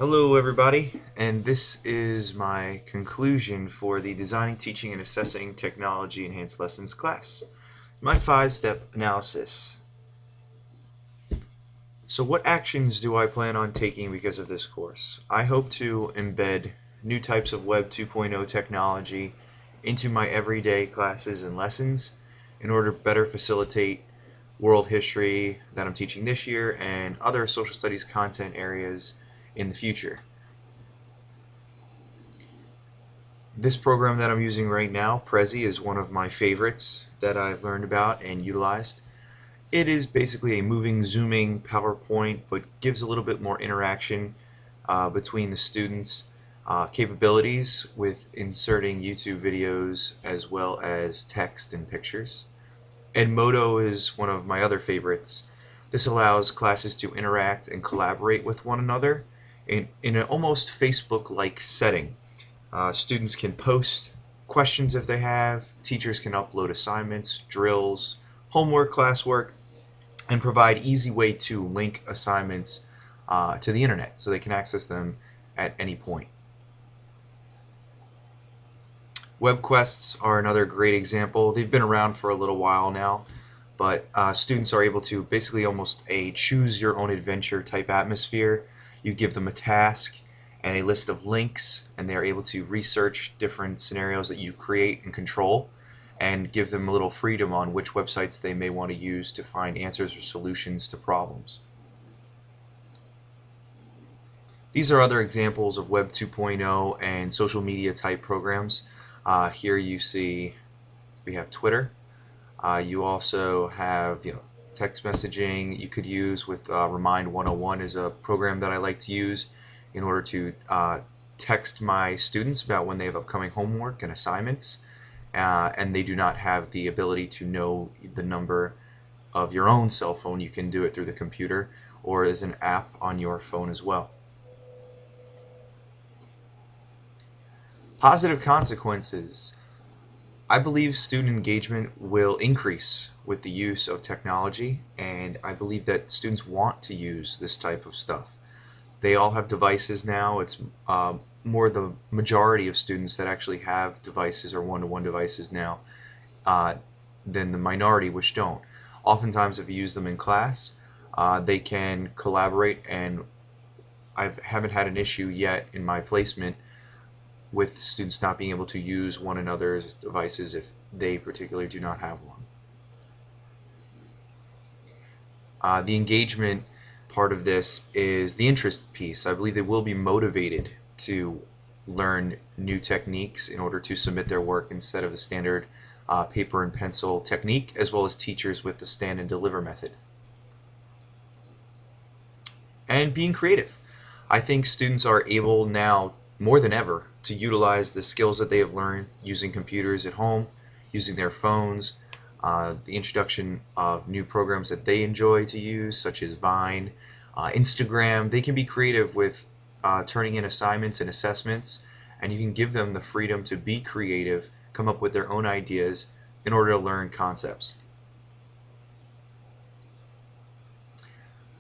Hello everybody, and this is my conclusion for the Designing, Teaching, and Assessing Technology Enhanced Lessons class. My 5-step analysis. So what actions do I plan on taking because of this course? I hope to embed new types of Web 2.0 technology into my everyday classes and lessons in order to better facilitate world history that I'm teaching this year and other social studies content areas in the future. This program that I'm using right now, Prezi, is one of my favorites that I've learned about and utilized. It is basically a moving, zooming PowerPoint, but gives a little bit more interaction between the students' capabilities with inserting YouTube videos as well as text and pictures. Edmodo is one of my other favorites. This allows classes to interact and collaborate with one another in an almost Facebook-like setting. Students can post questions if they have, teachers can upload assignments, drills, homework, classwork, and provide easy way to link assignments to the internet so they can access them at any point. Web quests are another great example. They've been around for a little while now, but students are able to basically almost a choose your own adventure type atmosphere. You give them a task and a list of links, and they're able to research different scenarios that you create and control and give them a little freedom on which websites they may want to use to find answers or solutions to problems. These are other examples of Web 2.0 and social media type programs. Here you see we have Twitter. You also have text messaging you could use with Remind 101 is a program that I like to use in order to text my students about when they have upcoming homework and assignments, and they do not have the ability to know the number of your own cell phone. You can do it through the computer or as an app on your phone as well. Positive consequences. I believe student engagement will increase with the use of technology, and I believe that students want to use this type of stuff. They all have devices now. It's more the majority of students that actually have devices or one-to-one devices now than the minority which don't. Oftentimes, if you use them in class, they can collaborate, and I haven't had an issue yet in my placement with students not being able to use one another's devices if they particularly do not have one. The engagement part of this is the interest piece. I believe they will be motivated to learn new techniques in order to submit their work instead of the standard paper and pencil technique, as well as teachers with the stand and deliver method. And being creative. I think students are able now more than ever to utilize the skills that they have learned using computers at home, using their phones, the introduction of new programs that they enjoy to use, such as Vine, Instagram. They can be creative with turning in assignments and assessments, and you can give them the freedom to be creative, come up with their own ideas in order to learn concepts.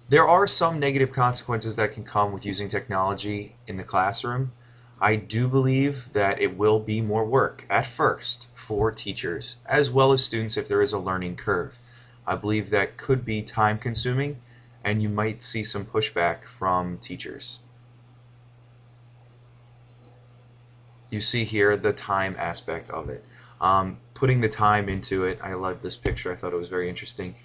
There are some negative consequences that can come with using technology in the classroom. I do believe that it will be more work at first for teachers as well as students if there is a learning curve. I believe that could be time consuming, and you might see some pushback from teachers. You see here the time aspect of it. Putting the time into it, I love this picture, I thought it was very interesting.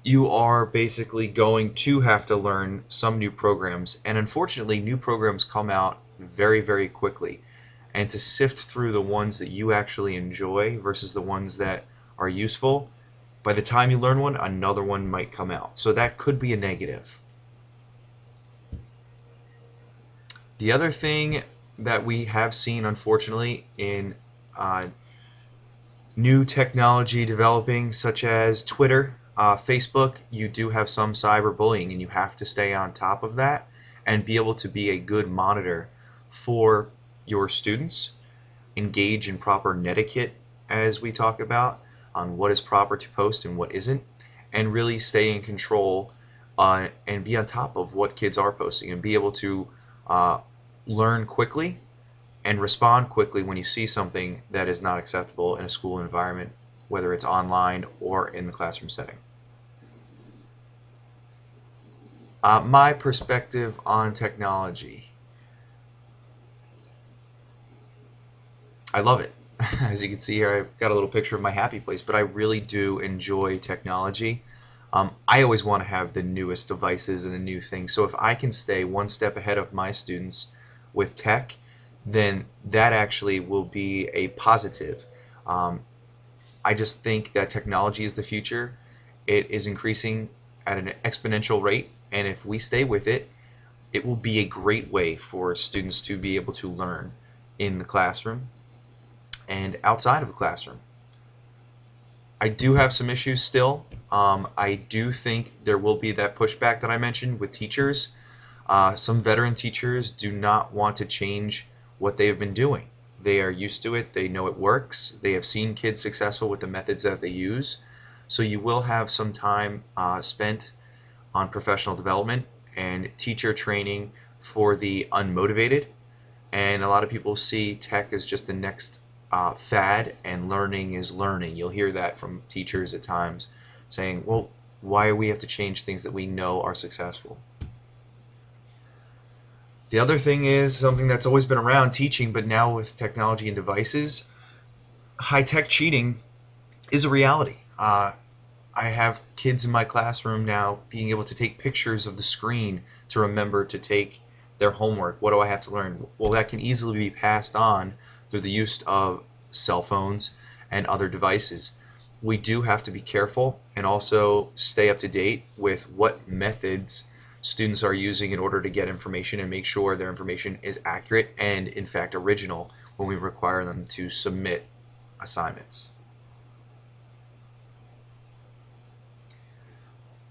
You are basically going to have to learn some new programs, and unfortunately new programs come out very, very quickly. And to sift through the ones that you actually enjoy versus the ones that are useful, by the time you learn one, another one might come out. So that could be a negative. The other thing that we have seen, unfortunately, in new technology developing, such as Twitter, Facebook, you do have some cyberbullying, and you have to stay on top of that and be able to be a good monitor for your students, engage in proper netiquette as we talk about on what is proper to post and what isn't, and really stay in control and be on top of what kids are posting and be able to Uh, Learn quickly and respond quickly when you see something that is not acceptable in a school environment, whether it's online or in the classroom setting. My perspective on technology. I love it. As you can see here, I've got a little picture of my happy place, but I really do enjoy technology. I always want to have the newest devices and the new things. So if I can stay one step ahead of my students with tech, then that actually will be a positive. Um, I just think that technology is the future. It is increasing at an exponential rate, and if we stay with it, it will be a great way for students to be able to learn in the classroom and outside of the classroom. I do have some issues still. I do think there will be that pushback that I mentioned with teachers. Some veteran teachers do not want to change what they have been doing. They are used to it, they know it works, they have seen kids successful with the methods that they use. So you will have some time spent on professional development and teacher training for the unmotivated. And a lot of people see tech as just the next fad, and learning is learning. You'll hear that from teachers at times saying, well, why do we have to change things that we know are successful? The other thing is something that's always been around teaching, but now with technology and devices, high tech cheating is a reality. I have kids in my classroom now being able to take pictures of the screen to remember to take their homework. What do I have to learn? Well, that can easily be passed on through the use of cell phones and other devices. We do have to be careful and also stay up to date with what methods students are using in order to get information and make sure their information is accurate and, in fact, original when we require them to submit assignments.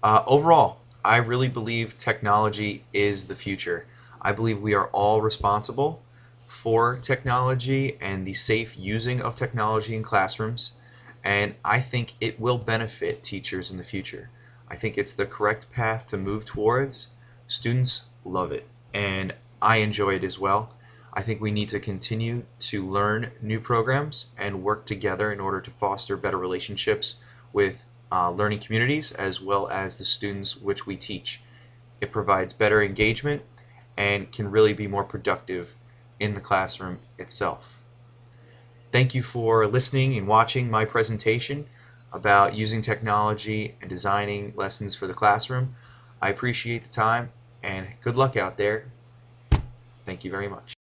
Overall, I really believe technology is the future. I believe we are all responsible for technology and the safe using of technology in classrooms, and I think it will benefit teachers in the future. I think it's the correct path to move towards. Students love it, and I enjoy it as well. I think we need to continue to learn new programs and work together in order to foster better relationships with learning communities as well as the students which we teach. It provides better engagement and can really be more productive in the classroom itself. Thank you for listening and watching my presentation about using technology and designing lessons for the classroom. I appreciate the time and good luck out there. Thank you very much.